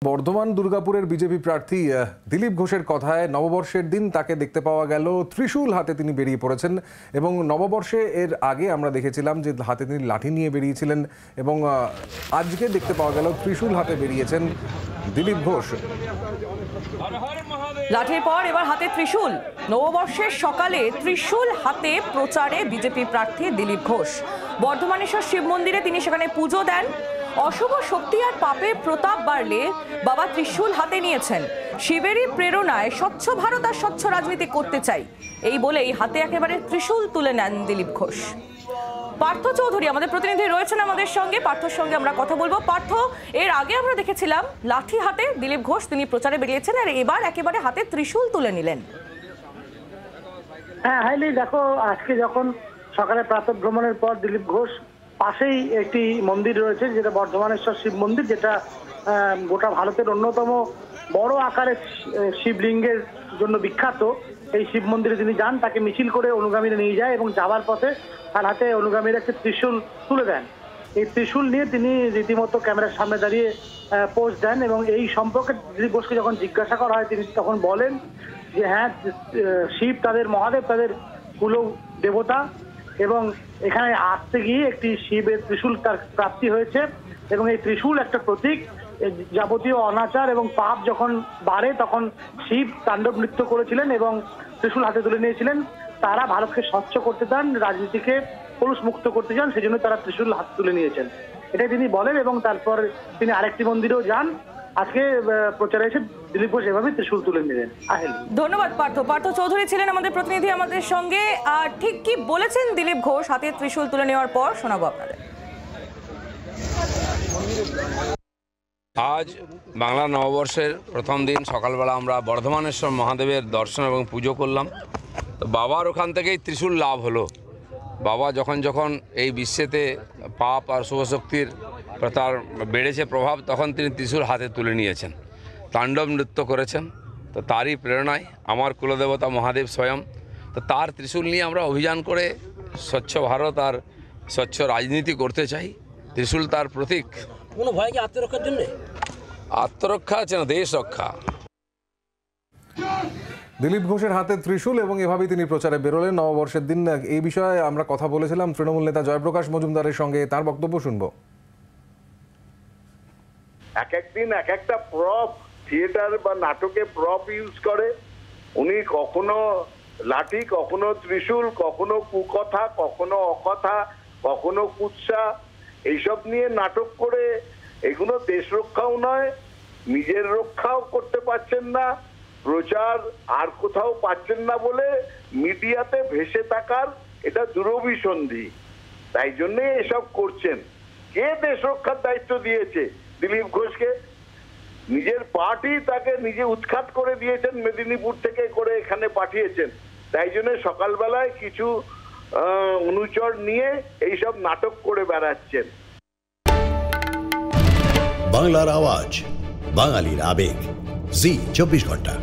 বর্ধমান দুর্গাপুরের বিজেপি প্রার্থী দিলীপ ঘোষের কথায় নববর্ষের দিন তাকে দেখতে পাওয়া গেল ত্রিশূল হাতে তিনি বেরিয়ে পড়েছেন এবং নববর্ষে এর আগে আমরা দেখেছিলাম যে হাতে তিনি লাঠি নিয়ে বেরিয়েছিলেন এবং আজকে দেখতে পাওয়া গেল ত্রিশূল হাতে বেরিয়েছেন দিলীপ ঘোষ। লাঠির পর এবার হাতে ত্রিশূল। নববর্ষের সকালে ত্রিশূল হাতে প্রচারে বিজেপি প্রার্থী দিলীপ ঘোষ। বর্ধমানেশ্বর শিব মন্দিরে তিনি সেখানে পুজো দেন। অশুভ শক্তি আর পাপের প্রতাপ বাড়লে বাবা ত্রিশূল হাতে নিয়েছেন। শিবেরই প্রেরণায় স্বচ্ছ ভারত আর স্বচ্ছ রাজনীতি করতে চাই এই বলেই হাতে একেবারে ত্রিশূল তুলে নেন দিলীপ ঘোষ। পার্থ চৌধুরী আমাদের প্রতিনিধি রয়েছেন আমাদের সঙ্গে, পার্থর সঙ্গে আমরা কথা বলবো। পার্থ, এর আগে আমরা দেখেছিলাম লাঠি হাতে দিলীপ ঘোষ তিনি প্রচারে বেরিয়েছেন আর এবার একেবারে হাতে ত্রিশূল তুলে নিলেন। হ্যাঁ হাইলি, দেখো আজকে যখন সকালে প্রাতঃ ভ্রমণের পর দিলীপ ঘোষ পাশেই একটি মন্দির রয়েছে যেটা বর্ধমানেশ্বর শিব মন্দির, যেটা গোটা ভারতের অন্যতম বড় আকারের শিবলিঙ্গের জন্য বিখ্যাত। এই শিব মন্দিরে তিনি যান, তাকে মিছিল করে অনুগামীরা নিয়ে যায় এবং যাওয়ার পথে তার হাতে অনুগামীরা একটি ত্রিশূল তুলে দেন। এই ত্রিশূল নিয়ে তিনি রীতিমতো ক্যামেরার সামনে দাঁড়িয়ে পোস্ট দেন এবং এই সম্পর্কে দিলীপ ঘোষকে যখন জিজ্ঞাসা করা হয় তিনি তখন বলেন যে হ্যাঁ, শিব তাদের মহাদেব, তাদের কুল দেবতা এবং এখানে আসতে গিয়ে একটি শিবের ত্রিশূল তার প্রাপ্তি হয়েছে এবং এই ত্রিশূল একটা প্রতীক। যাবতীয় অনাচার এবং পাপ যখন বাড়ে তখন শিব তাণ্ডব নৃত্য করেছিলেন এবং ত্রিশূল হাতে তুলে নিয়েছিলেন। তারা ভারতকে স্বচ্ছ করতে চান, রাজনীতিকে কলুষ মুক্ত করতে চান, সেই জন্য তারা ত্রিশূল হাতে তুলে নিয়েছেন, এটাই তিনি বলেন এবং তারপর তিনি আরেকটি মন্দিরেও যান। আজকে প্রচারে এসে দিলীপ ঘোষ এভাবে ত্রিশূল তুলে নিলেন। ধন্যবাদ পার্থ। পার্থ চৌধুরী ছিলেন আমাদের প্রতিনিধি আমাদের সঙ্গে। আর ঠিক কি বলেছেন দিলীপ ঘোষ হাতে ত্রিশূল তুলে নেওয়ার পর শোনাবো আপনাদের। আজ বাংলা নববর্ষের প্রথম দিন সকালবেলা আমরা বর্ধমানেশ্বর মহাদেবের দর্শন এবং পুজো করলাম। তো বাবার ওখান থেকেই ত্রিশূল লাভ হলো। বাবা যখন যখন এই বিশ্বেতে পাপ আর শুভশক্তির তার বেড়েছে প্রভাব, তখন তিনি ত্রিশূল হাতে তুলে নিয়েছেন, তাণ্ডব নৃত্য করেছেন। তো তারই প্রেরণায় আমার কুলদেবতা মহাদেব স্বয়ং, তো তার ত্রিশূল নিয়ে আমরা অভিযান করে স্বচ্ছ ভারত আর স্বচ্ছ রাজনীতি করতে চাই। ত্রিশূল তার প্রতীক। কোনো ভয় কি আত্মরক্ষার জন্য? আত্মরক্ষা আছে না, দেশ রক্ষা। দিলীপ ঘোষের হাতে ত্রিশূল এবং এভাবেই তিনি প্রচারে বেরোলেন নববর্ষের দিন। এই বিষয়ে আমরা কথা বলেছিলাম তৃণমূল নেতা জয়প্রকাশ মজুমদারের সঙ্গে, তার বক্তব্য শুনবো। এক একদিন এক একটা প্রপ, থিয়েটার বা নাটকে প্রপ ইউজ করে। উনি কখনো লাঠি, কখনো ত্রিশূল, কখনো কুকথা, কখনো অকথা, কখনো কুৎসা, এইসব নিয়ে নাটক করে এগুলো দেশ রক্ষাও নয়, নিজের রক্ষাও করতে পারছেন না, প্রচার আর কোথাও পাচ্ছেন না বলে মিডিয়াতে ভেসে থাকার এটা দুরভিসন্ধি। তাই জন্যে এসব করছেন। কে দেশ রক্ষার দায়িত্ব দিয়েছে দিলীপ ঘোষকে? নিজের পার্টি তাকে নিজে উৎখাত করে দিয়েছেন, মেদিনীপুর থেকে করে এখানে পাঠিয়েছেন। তাই জন্য সকালবেলায় কিছু অনুচর নিয়ে এইসব নাটক করে বেড়াচ্ছেন। বাংলার আওয়াজ, বাঙালির আবেগ, জি 24 ঘন্টা।